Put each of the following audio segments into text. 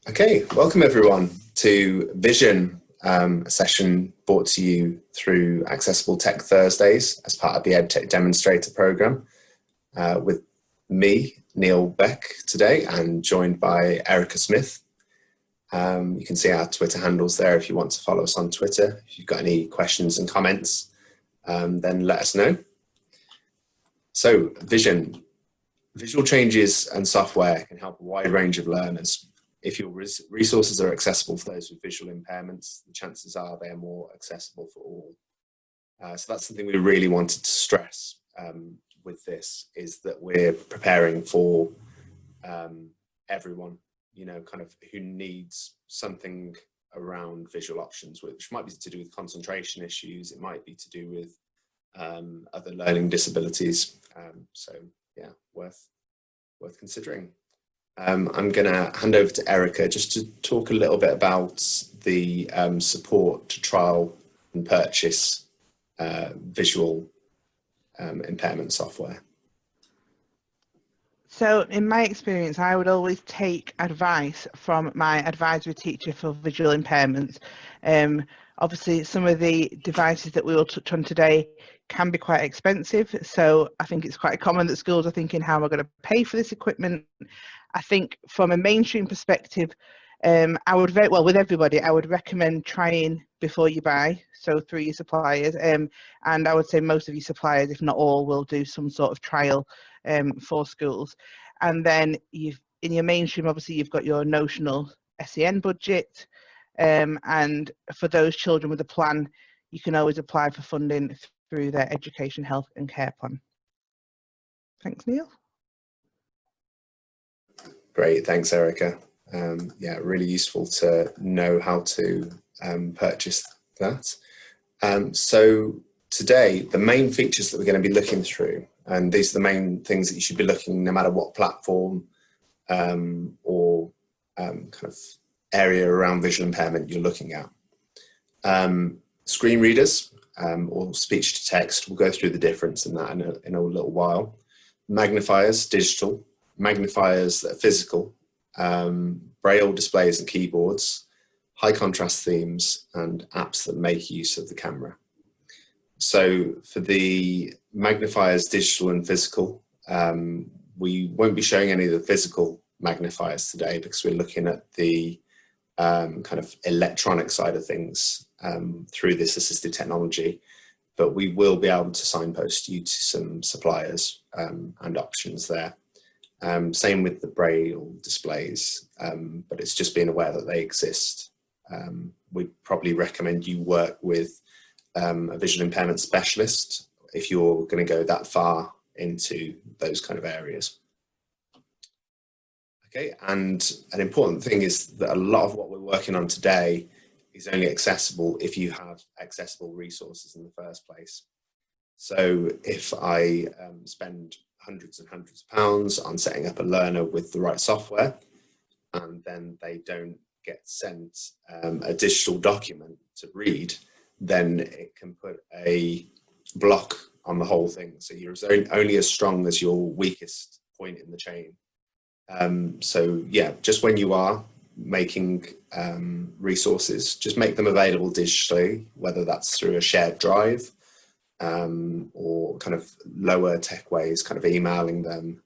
Okay, welcome everyone to Vision, a session brought to you through Accessible Tech Thursdays as part of the EdTech Demonstrator Programme with me, Neil Beck, today, and joined by Erica Smith. You can see our Twitter handles there if you want to follow us on Twitter. If you've got any questions and comments, then let us know. So, Vision. Visual changes and software can help a wide range of learners. If your resources are accessible for those with visual impairments, the chances are they are more accessible for all. So that's something we really wanted to stress with this, is that we're preparing for everyone, kind of who needs something around visual options, which might be to do with concentration issues, it might be to do with other learning disabilities. So yeah, worth considering. I'm going to hand over to Erica just to talk a little bit about the support to trial and purchase visual impairment software. So in my experience, I would always take advice from my advisory teacher for visual impairments. Obviously, some of the devices that we will touch on today can be quite expensive. So I think it's quite common that schools are thinking, how am I going to pay for this equipment? I think from a mainstream perspective, I would with everybody, I would recommend trying before you buy, so through your suppliers. And I would say most of your suppliers, if not all, will do some sort of trial for schools. And then in your mainstream, obviously, you've got your notional SEN budget. And for those children with a plan, you can always apply for funding through their education, health and care plan. Thanks, Neil. Great, thanks, Erica. Yeah, really useful to know how to purchase that. So today, the main features that we're going to be looking through, and these are the main things that you should be looking no matter what platform or kind of area around visual impairment you're looking at. Screen readers or speech to text, we'll go through the difference in that in a little while. Magnifiers, digital. Magnifiers that are physical. Braille displays and keyboards. High contrast themes and apps that make use of the camera. So for the magnifiers, digital and physical, we won't be showing any of the physical magnifiers today because we're looking at the kind of electronic side of things through this assistive technology, but we will be able to signpost you to some suppliers and options there. Same with the Braille displays, but it's just being aware that they exist. We'd probably recommend you work with a visual impairment specialist if you're going to go that far into those kind of areas. Okay, and an important thing is that a lot of what we're working on today is only accessible if you have accessible resources in the first place. So if I spend hundreds and hundreds of pounds on setting up a learner with the right software, and then they don't get sent a digital document to read, then it can put a block on the whole thing. So you're only as strong as your weakest point in the chain. So yeah, just when you are making resources, just make them available digitally, whether that's through a shared drive or kind of lower tech ways, kind of emailing them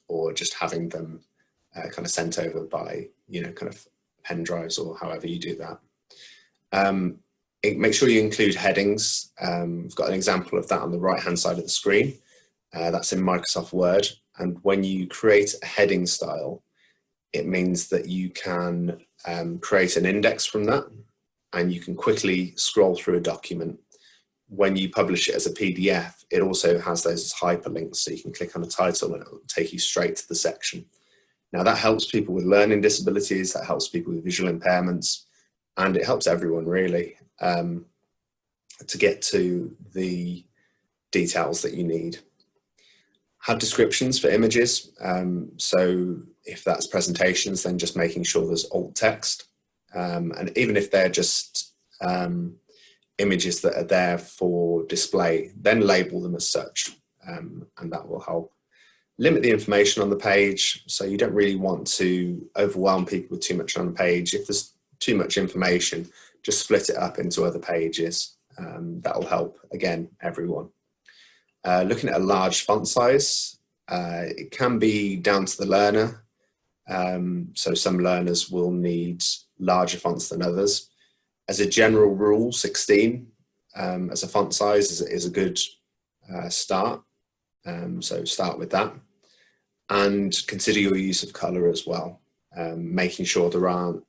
or just having them kind of sent over by, kind of pen drives or however you do that. Make sure you include headings. We've got an example of that on the right-hand side of the screen. That's in Microsoft Word. And when you create a heading style, it means that you can create an index from that, and you can quickly scroll through a document. When you publish it as a PDF, it also has those as hyperlinks, so you can click on a title and it will take you straight to the section. Now that helps people with learning disabilities, that helps people with visual impairments, and it helps everyone really to get to the details that you need. Have descriptions for images. So if that's presentations, then just making sure there's alt text. And even if they're just images that are there for display, then label them as such, and that will help. Limit the information on the page, so you don't really want to overwhelm people with too much on the page. If there's too much information, just split it up into other pages. That will help, again, everyone. Looking at a large font size, it can be down to the learner. So some learners will need larger fonts than others. As a general rule, 16 as a font size is a good start. So start with that, and consider your use of colour as well, making sure there aren't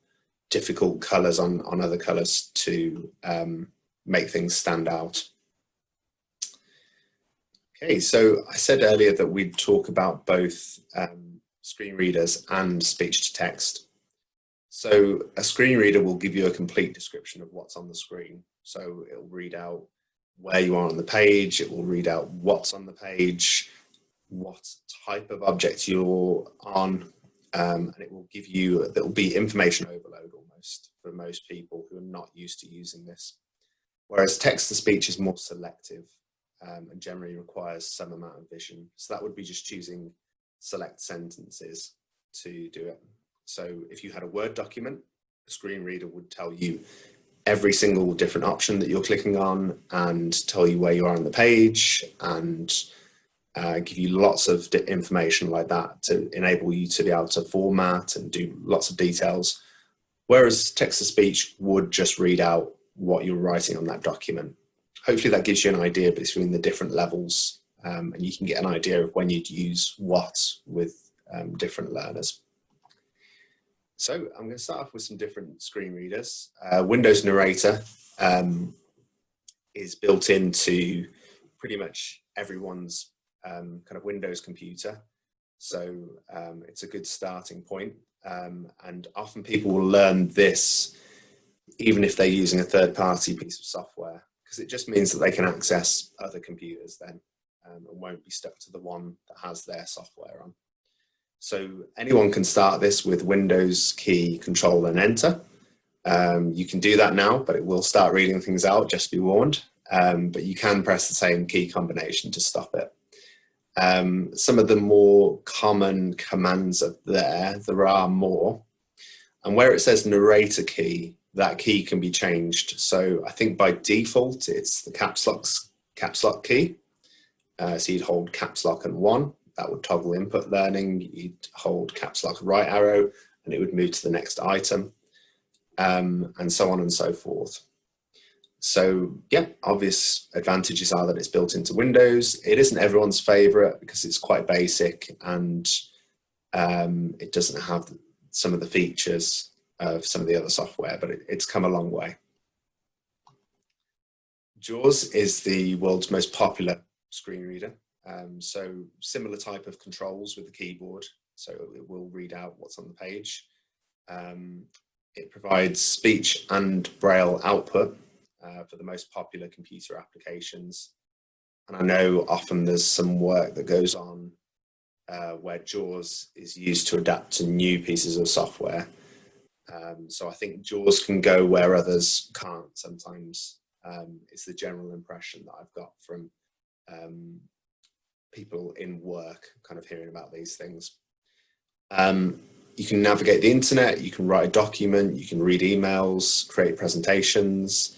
difficult colours on other colours to make things stand out. Okay, so I said earlier that we'd talk about both screen readers and speech to text. So a screen reader will give you a complete description of what's on the screen. So it'll read out where you are on the page, it will read out what's on the page, what type of object you're on, and it will give you, there will be information overload almost for most people who are not used to using this. Whereas text to speech is more selective and generally requires some amount of vision. So that would be just choosing select sentences to do it. So if you had a Word document, a screen reader would tell you every single different option that you're clicking on and tell you where you are on the page and give you lots of information like that to enable you to be able to format and do lots of details. Whereas text to speech would just read out what you're writing on that document. Hopefully that gives you an idea between the different levels, and you can get an idea of when you'd use what with different learners. So I'm going to start off with some different screen readers. Windows Narrator is built into pretty much everyone's kind of Windows computer. So it's a good starting point. And often people will learn this even if they're using a third-party piece of software, because it just means that they can access other computers then and won't be stuck to the one that has their software on. So anyone can start this with Windows key, Control and Enter. You can do that now, but it will start reading things out, just be warned. But you can press the same key combination to stop it. Some of the more common commands are there are more. And where it says Narrator key, that key can be changed. So I think by default, it's the caps lock key. So you'd hold caps lock and 1. That would toggle input learning. You'd hold caps lock right arrow and it would move to the next item, and so on and so forth. So yeah, obvious advantages are that it's built into Windows. It isn't everyone's favorite because it's quite basic and it doesn't have some of the features of some of the other software, but it's come a long way. JAWS is the world's most popular screen reader. So similar type of controls with the keyboard. So it will read out what's on the page. It provides speech and braille output for the most popular computer applications. And I know often there's some work that goes on where JAWS is used to adapt to new pieces of software. So I think JAWS can go where others can't sometimes. It's the general impression that I've got from people in work kind of hearing about these things. You can navigate the internet, you can write a document, you can read emails, create presentations.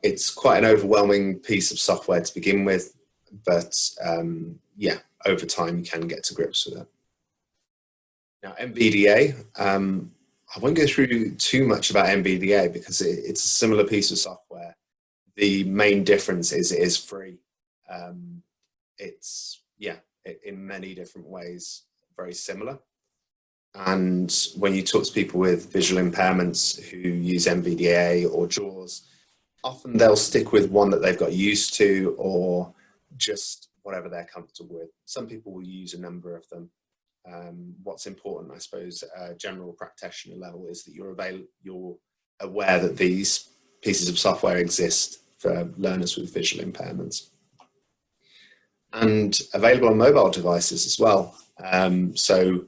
It's quite an overwhelming piece of software to begin with, but yeah, over time you can get to grips with it. Now NVDA, I won't go through too much about NVDA because it's a similar piece of software. The main difference is it is free. It's, yeah, in many different ways, very similar. And when you talk to people with visual impairments who use NVDA or JAWS, often they'll stick with one that they've got used to or just whatever they're comfortable with. Some people will use a number of them. What's important, I suppose, general practitioner level is that you're aware that these pieces of software exist for learners with visual impairments. And available on mobile devices as well. So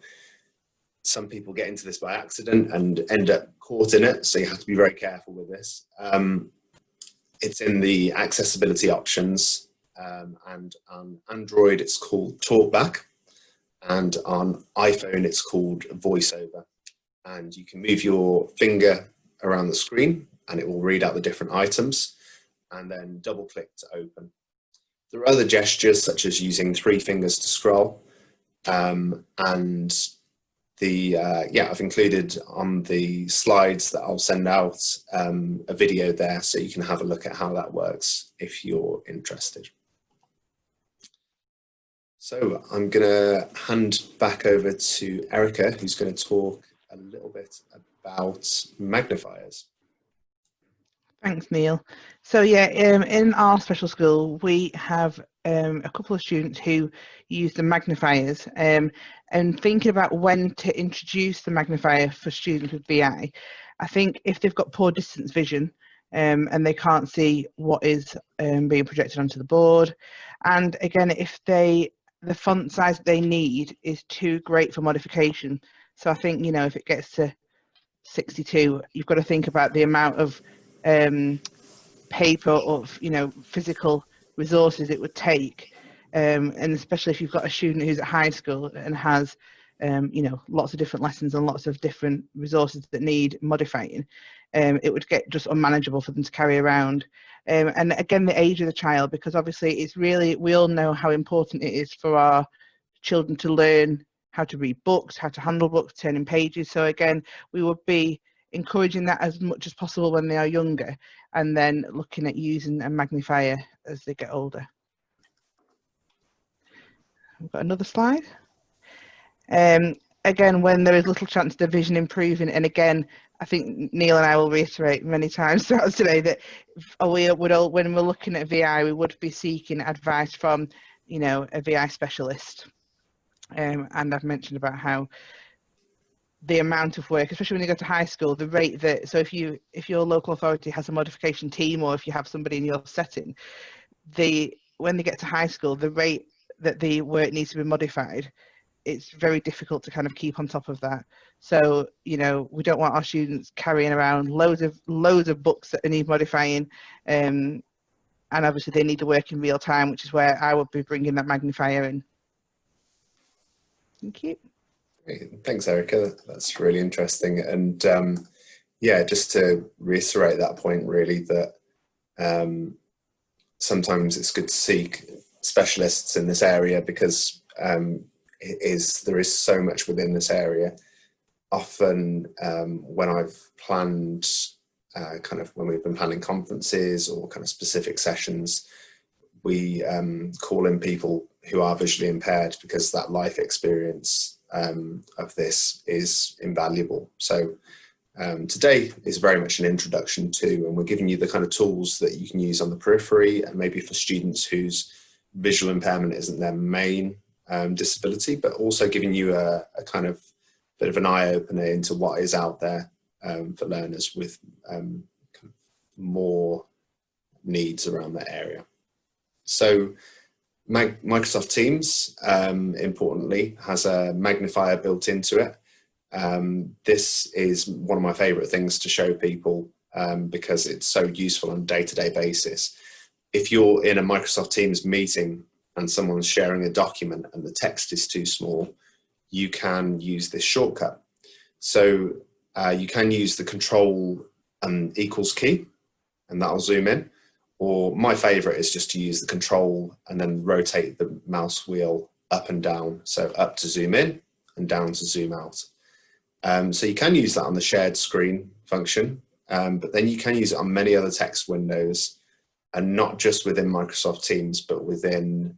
some people get into this by accident and end up caught in it, so you have to be very careful with this. It's in the accessibility options, and on Android it's called Talkback, and on iPhone it's called VoiceOver. And you can move your finger around the screen and it will read out the different items, and then double click to open. There are other gestures such as using 3 fingers to scroll, and I've included on the slides that I'll send out a video there so you can have a look at how that works if you're interested. So I'm going to hand back over to Erica, who's going to talk a little bit about magnifiers. Thanks, Neil. So yeah, in our special school, we have a couple of students who use the magnifiers, and thinking about when to introduce the magnifier for students with VI. I think if they've got poor distance vision and they can't see what is being projected onto the board, and again, if the font size they need is too great for modification. So I think, you know, if it gets to 62, you've got to think about the amount of paper or, you know, physical resources it would take, and especially if you've got a student who's at high school and has you know, lots of different lessons and lots of different resources that need modifying, it would get just unmanageable for them to carry around. And again, the age of the child, because obviously it's really, we all know how important it is for our children to learn how to read books, how to handle books, turning pages. So again, we would be encouraging that as much as possible when they are younger, and then looking at using a magnifier as they get older. We've got another slide. Again, when there is little chance of the vision improving, and again, I think Neil and I will reiterate many times throughout today that we would all, when we're looking at VI, we would be seeking advice from, you know, a VI specialist. And I've mentioned about how the amount of work, especially when you go to high school, the rate that, so if your local authority has a modification team, or if you have somebody in your setting, when they get to high school, the rate that the work needs to be modified, it's very difficult to kind of keep on top of that. So, you know, we don't want our students carrying around loads of books that they need modifying, and obviously they need to work in real time, which is where I would be bringing that magnifier in. Thank you. Great. Thanks, Erica. That's really interesting. And yeah, just to reiterate that point, really, that sometimes it's good to seek specialists in this area, because there is so much within this area. Often when I've planned when we've been planning conferences or kind of specific sessions, we call in people who are visually impaired, because that life experience of this is invaluable. So today is very much an introduction to, and we're giving you the kind of tools that you can use on the periphery, and maybe for students whose visual impairment isn't their main disability, but also giving you a kind of bit of an eye-opener into what is out there for learners with kind of more needs around that area. So Microsoft Teams, importantly, has a magnifier built into it. This is one of my favorite things to show people because it's so useful on a day-to-day basis. If you're in a Microsoft Teams meeting and someone's sharing a document and the text is too small, you can use this shortcut. So you can use the Control equals key, and that'll zoom in. Or my favorite is just to use the Control and then rotate the mouse wheel up and down. So up to zoom in and down to zoom out. So you can use that on the shared screen function, but then you can use it on many other text windows, and not just within Microsoft Teams, but within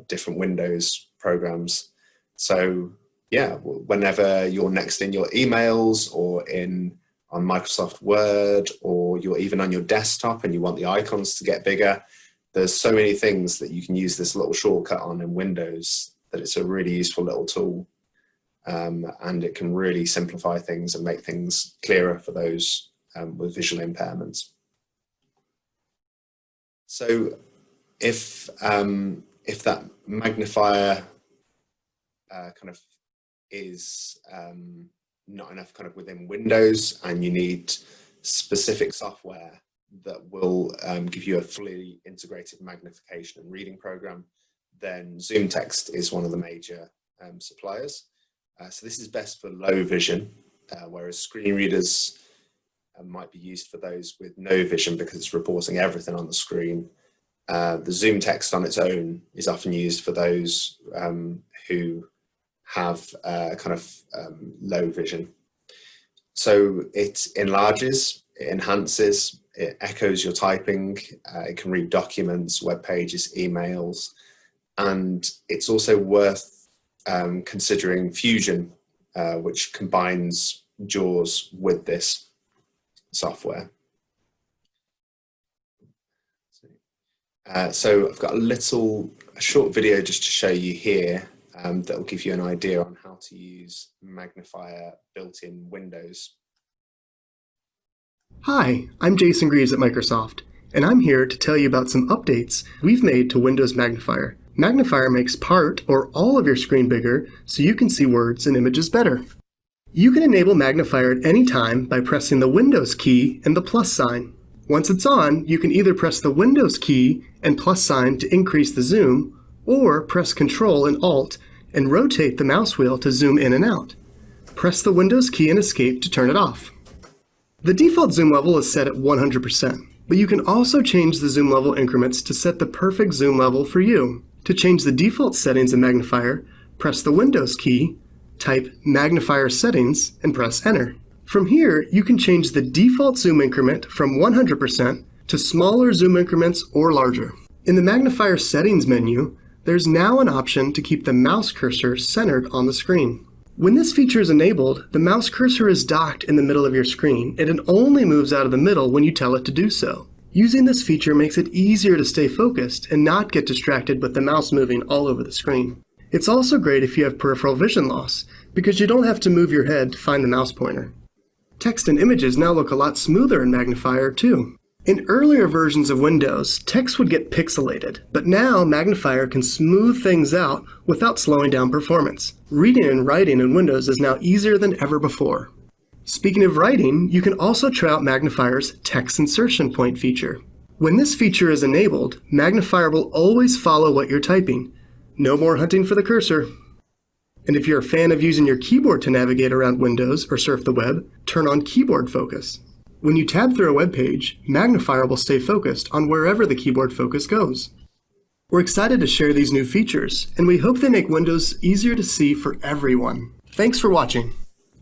different Windows programs. So yeah, whenever you're next in your emails or on Microsoft Word, or you're even on your desktop and you want the icons to get bigger, there's so many things that you can use this little shortcut on in Windows that it's a really useful little tool. And it can really simplify things and make things clearer for those with visual impairments. So if that magnifier kind of is not enough kind of within Windows, and you need specific software that will give you a fully integrated magnification and reading program, then Zoomtext is one of the major suppliers. So this is best for low vision, whereas screen readers might be used for those with no vision because it's reporting everything on the screen. The Zoomtext on its own is often used for those who have low vision. So it enlarges, it enhances, it echoes your typing, it can read documents, web pages, emails, and it's also worth considering Fusion, which combines JAWS with this software. So I've got a short video just to show you here that will give you an idea on how to use Magnifier built in Windows. Hi, I'm Jason Greaves at Microsoft, and I'm here to tell you about some updates we've made to Windows Magnifier. Magnifier makes part or all of your screen bigger so you can see words and images better. You can enable Magnifier at any time by pressing the Windows key and the plus sign. Once it's on, you can either press the Windows key and plus sign to increase the zoom, or press Ctrl and Alt and rotate the mouse wheel to zoom in and out. Press the Windows key and Escape to turn it off. The default zoom level is set at 100%, but you can also change the zoom level increments to set the perfect zoom level for you. To change the default settings in Magnifier, press the Windows key, type Magnifier Settings, and press Enter. From here, you can change the default zoom increment from 100% to smaller zoom increments or larger. In the Magnifier Settings menu, there's now an option to keep the mouse cursor centered on the screen. When this feature is enabled, the mouse cursor is docked in the middle of your screen, and it only moves out of the middle when you tell it to do so. Using this feature makes it easier to stay focused and not get distracted with the mouse moving all over the screen. It's also great if you have peripheral vision loss, because you don't have to move your head to find the mouse pointer. Text and images now look a lot smoother in Magnifier too. In earlier versions of Windows, text would get pixelated, but now Magnifier can smooth things out without slowing down performance. Reading and writing in Windows is now easier than ever before. Speaking of writing, you can also try out Magnifier's text insertion point feature. When this feature is enabled, Magnifier will always follow what you're typing. No more hunting for the cursor. And if you're a fan of using your keyboard to navigate around Windows or surf the web, turn on keyboard focus. When you tab through a web page, Magnifier will stay focused on wherever the keyboard focus goes. We're excited to share these new features, and we hope they make Windows easier to see for everyone. Thanks for watching.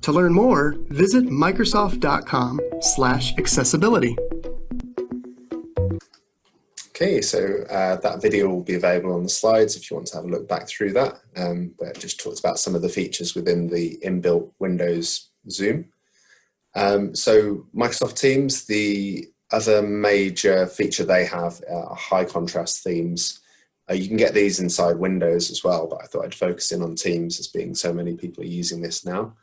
To learn more, visit Microsoft.com/accessibility. Okay, so that video will be available on the slides if you want to have a look back through that. But it just talks about some of the features within the inbuilt Windows Zoom. So Microsoft Teams, the other major feature they have are high contrast themes. You can get these inside Windows as well, but I thought I'd focus in on Teams as being so many people are using this now.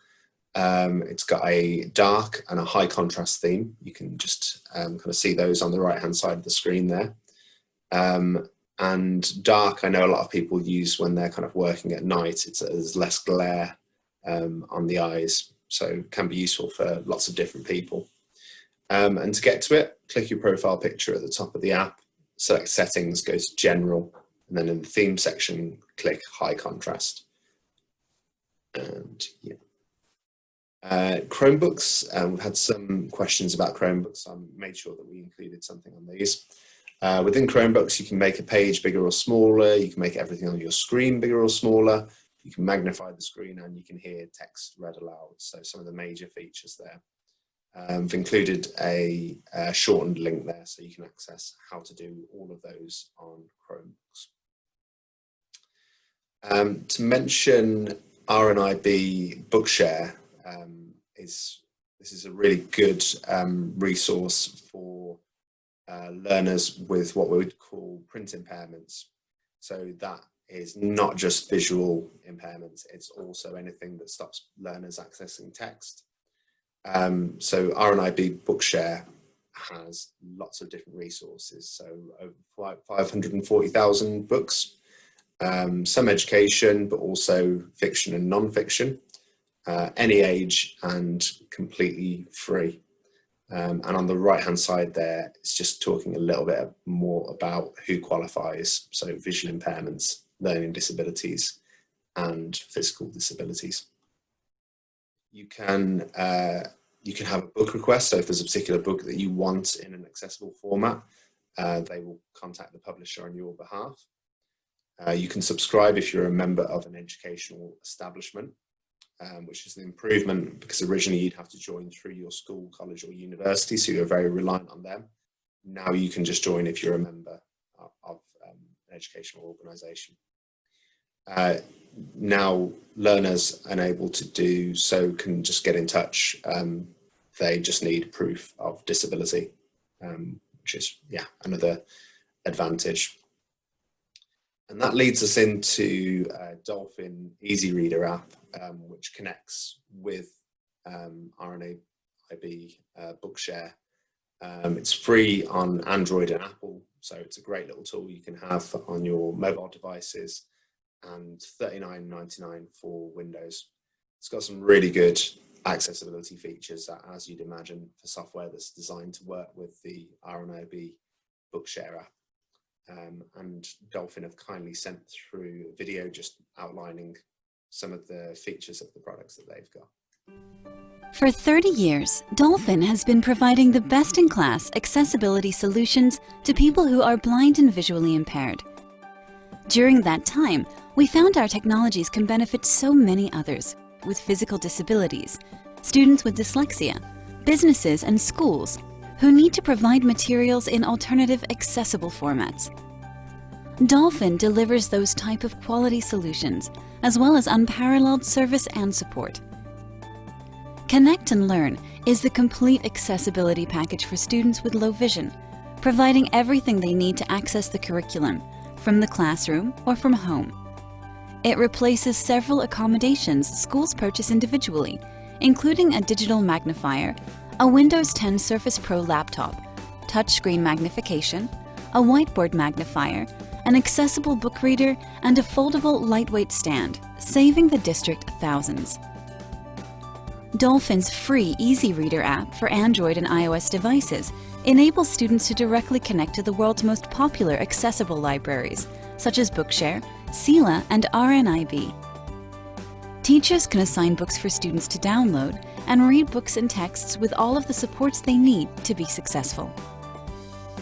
It's got a dark and a high contrast theme. You can just kind of see those on the right hand side of the screen there. And dark, I know a lot of people use when they're kind of working at night. There's less glare on the eyes, so it can be useful for lots of different people. And to get to it, click your profile picture at the top of the app, select settings, go to general, and then in the theme section, click high contrast. And yeah. Chromebooks, we've had some questions about Chromebooks, so I made sure that we included something on these. Within Chromebooks, you can make a page bigger or smaller, you can make everything on your screen bigger or smaller, you can magnify the screen, and you can hear text read aloud. So some of the major features there. I've included a shortened link there so you can access how to do all of those on Chromebooks. To mention RNIB Bookshare, this is a really good resource for learners with what we would call print impairments. So that is not just visual impairments, it's also anything that stops learners accessing text. So RNIB Bookshare has lots of different resources, so over 540,000 books, some education, but also fiction and non-fiction, any age and completely free. And on the right hand side there, it's just talking a little bit more about who qualifies, so visual impairments, learning disabilities, and physical disabilities. You can have a book request, so if there's a particular book that you want in an accessible format, they will contact the publisher on your behalf. You can subscribe if you're a member of an educational establishment, which is an improvement because originally you'd have to join through your school, college or university, so you're very reliant on them. Now you can just join if you're a member of an educational organisation. Now learners unable to do so can just get in touch. They just need proof of disability, which is, yeah, another advantage. And that leads us into Dolphin EasyReader App, which connects with RNIB Bookshare. It's free on Android and Apple, so it's a great little tool you can have on your mobile devices, and $39.99 for Windows. It's got some really good accessibility features, as you'd imagine, for software that's designed to work with the RNIB Bookshare app. And Dolphin have kindly sent through a video just outlining some of the features of the products that they've got. For 30 years, Dolphin has been providing the best-in-class accessibility solutions to people who are blind and visually impaired. During that time, we found our technologies can benefit so many others with physical disabilities, students with dyslexia, businesses and schools who need to provide materials in alternative accessible formats. Dolphin delivers those type of quality solutions, as well as unparalleled service and support. Connect and Learn is the complete accessibility package for students with low vision, providing everything they need to access the curriculum, from the classroom or from home. It replaces several accommodations schools purchase individually, including a digital magnifier, a Windows 10 Surface Pro laptop, touchscreen magnification, a whiteboard magnifier, an accessible book reader, and a foldable lightweight stand, saving the district thousands. Dolphin's free EasyReader app for Android and iOS devices enables students to directly connect to the world's most popular accessible libraries, such as Bookshare, CELA, and RNIB. Teachers can assign books for students to download and read books and texts with all of the supports they need to be successful.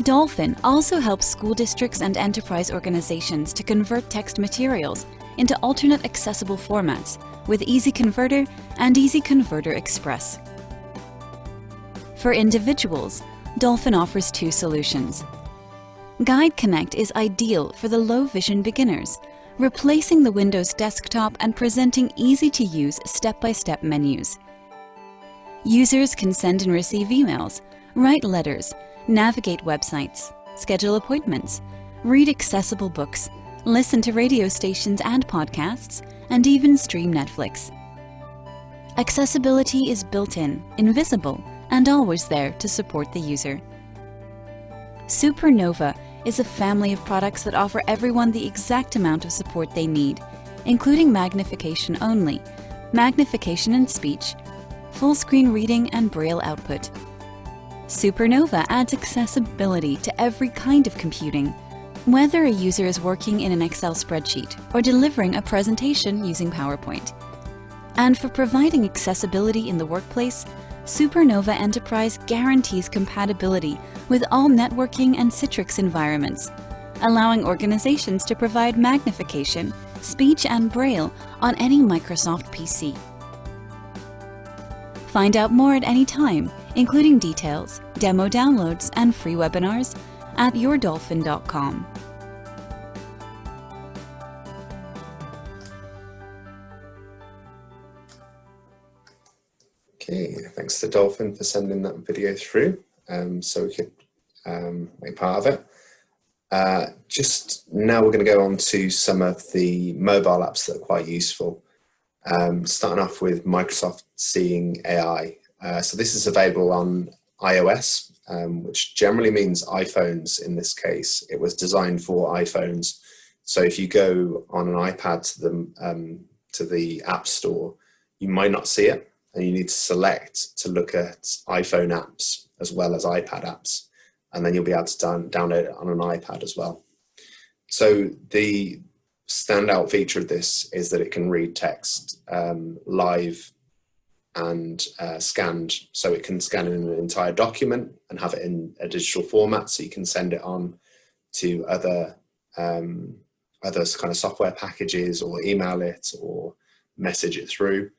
Dolphin also helps school districts and enterprise organizations to convert text materials into alternate accessible formats with Easy Converter and Easy Converter Express. For individuals, Dolphin offers two solutions. Guide Connect is ideal for the low vision beginners, replacing the Windows desktop and presenting easy-to-use step-by-step menus. Users can send and receive emails, write letters, navigate websites, schedule appointments, read accessible books, listen to radio stations and podcasts, and even stream Netflix. Accessibility is built-in, invisible, and always there to support the user. Supernova is a family of products that offer everyone the exact amount of support they need, including magnification only, magnification and speech, full screen reading, and Braille output. Supernova adds accessibility to every kind of computing, whether a user is working in an Excel spreadsheet or delivering a presentation using PowerPoint. And for providing accessibility in the workplace, Supernova Enterprise guarantees compatibility with all networking and Citrix environments, allowing organizations to provide magnification, speech, and Braille on any Microsoft PC. Find out more at any time, including details, demo downloads, and free webinars at yourdolphin.com. Okay, thanks to Dolphin for sending that video through, so we could make part of it. Just now we're going to go on to some of the mobile apps that are quite useful. Starting off with Microsoft Seeing AI. So this is available on iOS, which generally means iPhones in this case. It was designed for iPhones. So if you go on an iPad to the App Store, you might not see it, and you need to select to look at iPhone apps as well as iPad apps, and then you'll be able to download it on an iPad as well. So the standout feature of this is that it can read text live and scanned. So it can scan in an entire document and have it in a digital format, so you can send it on to other kind of software packages, or email it, or message it through.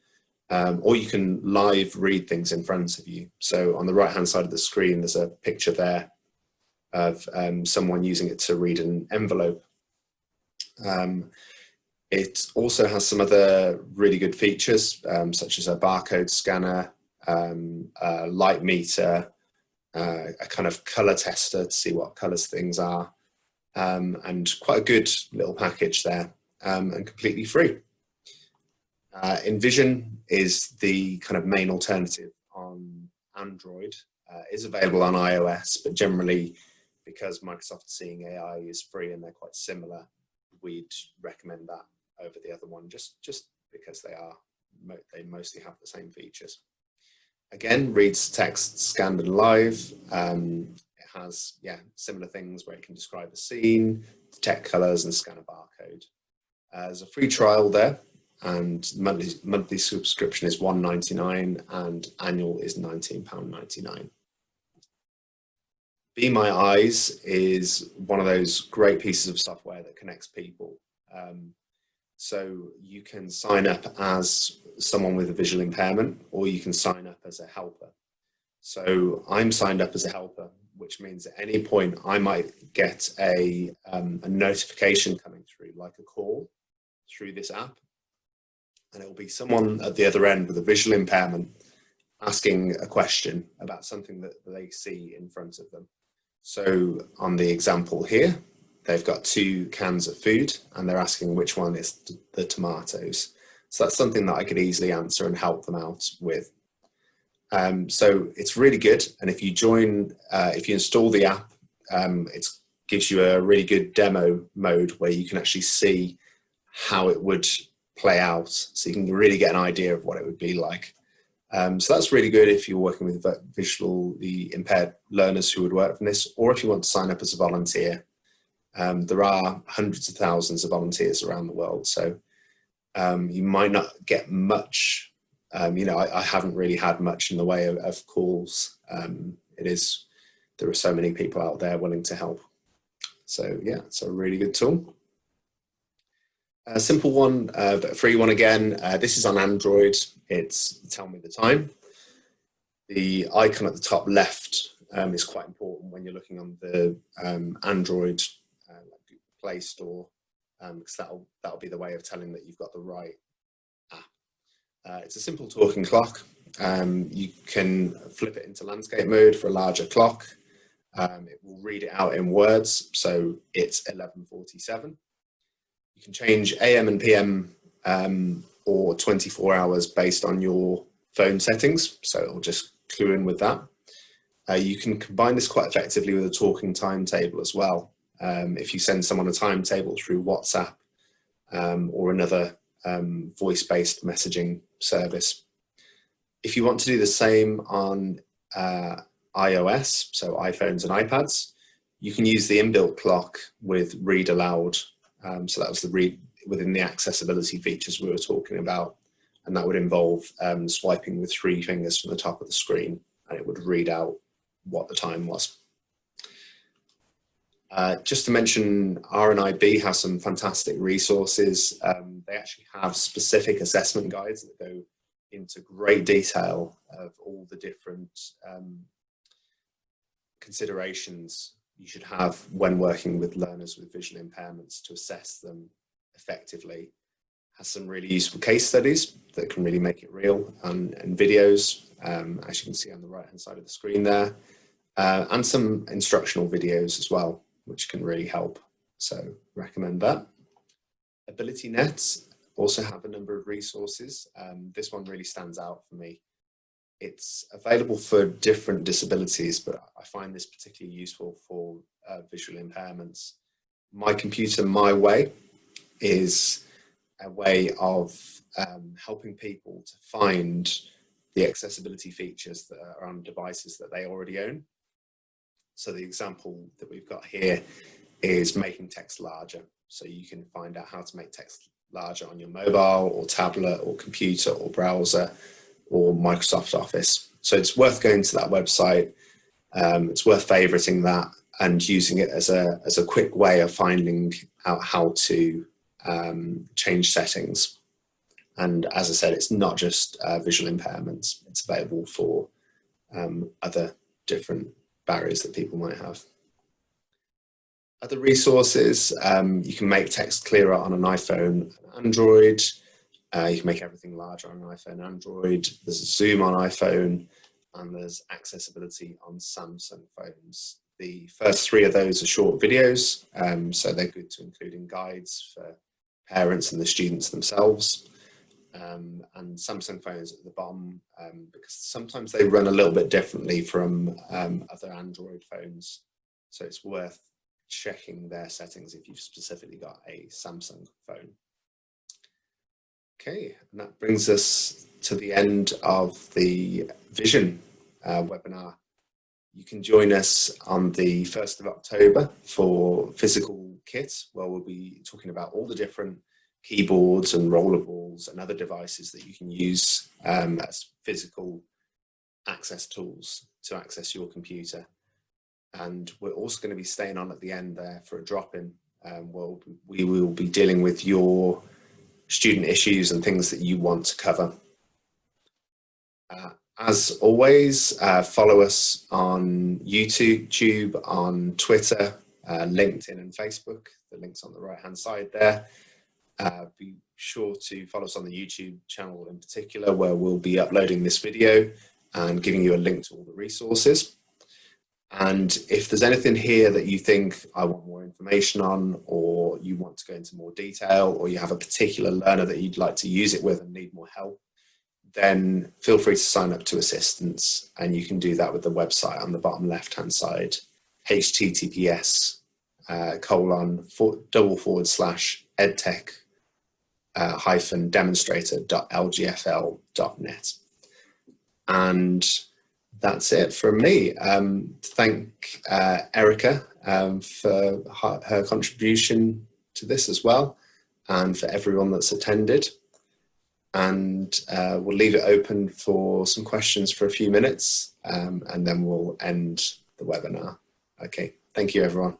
Or you can live read things in front of you. So on the right hand side of the screen, there's a picture there of someone using it to read an envelope. It also has some other really good features, such as a barcode scanner, a light meter, a kind of color tester to see what colors things are, and quite a good little package there, and completely free. Envision is the kind of main alternative on Android. Is available on iOS, but generally, because Microsoft Seeing AI is free and they're quite similar, we'd recommend that over the other one, just because they mostly have the same features. Again, reads text scanned and live. It has similar things where it can describe a scene, detect colors, and scan a barcode. There's a free trial there, and monthly subscription is $1.99 and annual is £19.99. Be My Eyes is one of those great pieces of software that connects people. So you can sign up as someone with a visual impairment, or you can sign up as a helper. So I'm signed up as a helper, which means at any point I might get a notification coming through, like a call through this app, and it will be someone at the other end with a visual impairment asking a question about something that they see in front of them. So on the example here, they've got 2 cans of food and they're asking which one is the tomatoes. So that's something that I could easily answer and help them out with. So it's really good. And if you install the app, it gives you a really good demo mode where you can actually see how it would play out. So you can really get an idea of what it would be like. So that's really good if you're working with visually impaired learners who would work from this, or if you want to sign up as a volunteer. There are hundreds of thousands of volunteers around the world, so you might not get much. I haven't really had much in the way of calls. There are so many people out there willing to help. So yeah, it's a really good tool. A simple one, but a free one again. This is on Android. It's Tell Me the Time. The icon at the top left is quite important when you're looking on the Android Play Store, because that'll be the way of telling that you've got the right app. It's a simple talking clock. You can flip it into landscape mode for a larger clock. It will read it out in words, so it's 11:47. You can change AM and PM or 24 hours based on your phone settings, so it'll just clue in with that. You can combine this quite effectively with a talking timetable as well. If you send someone a timetable through WhatsApp or another voice-based messaging service. If you want to do the same on iOS, so iPhones and iPads, you can use the inbuilt clock with read aloud. So that was the read within the accessibility features we were talking about, and that would involve swiping with 3 fingers from the top of the screen, and it would read out what the time was. Just to mention, RNIB has some fantastic resources. They actually have specific assessment guides that go into great detail of all the different considerations you should have when working with learners with visual impairments to assess them effectively. Has some really useful case studies that can really make it real, and videos, as you can see on the right hand side of the screen there, and some instructional videos as well, which can really help. So recommend that. AbilityNet also have a number of resources. This one really stands out for me. It's available for different disabilities, but I find this particularly useful for visual impairments. My Computer, My Way is a way of helping people to find the accessibility features that are on devices that they already own. So the example that we've got here is making text larger. So you can find out how to make text larger on your mobile or tablet or computer or browser or Microsoft Office. So it's worth going to that website. It's worth favoriting that and using it as a quick way of finding out how to change settings. And as I said, it's not just visual impairments. It's available for other different barriers that people might have. Other resources, you can make text clearer on an iPhone and Android. You can make everything larger on an iPhone and Android. There's a zoom on iPhone, and there's accessibility on Samsung phones. The first three of those are short videos, so they're good to include in guides for parents and the students themselves. And Samsung phones at the bottom, because sometimes they run a little bit differently from other Android phones. So it's worth checking their settings if you've specifically got a Samsung phone. Okay, and that brings us to the end of the Vision webinar. You can join us on the 1st of October for Physical Kit, where we'll be talking about all the different keyboards and rollerballs and other devices that you can use as physical access tools to access your computer. And we're also going to be staying on at the end there for a drop-in. We will be dealing with your student issues and things that you want to cover. As always, follow us on YouTube, on Twitter, LinkedIn and Facebook. The link's on the right-hand side there. Be sure to follow us on the YouTube channel in particular, where we'll be uploading this video and giving you a link to all the resources. And if there's anything here that you think I want more information on, or you want to go into more detail, or you have a particular learner that you'd like to use it with and need more help, then feel free to sign up to assistance, and you can do that with the website on the bottom left hand side, https://edtech-demonstrator.lgfl.net. And that's it from me. Thank Erica for her contribution to this as well, and for everyone that's attended. And we'll leave it open for some questions for a few minutes, and then we'll end the webinar. Okay, thank you everyone.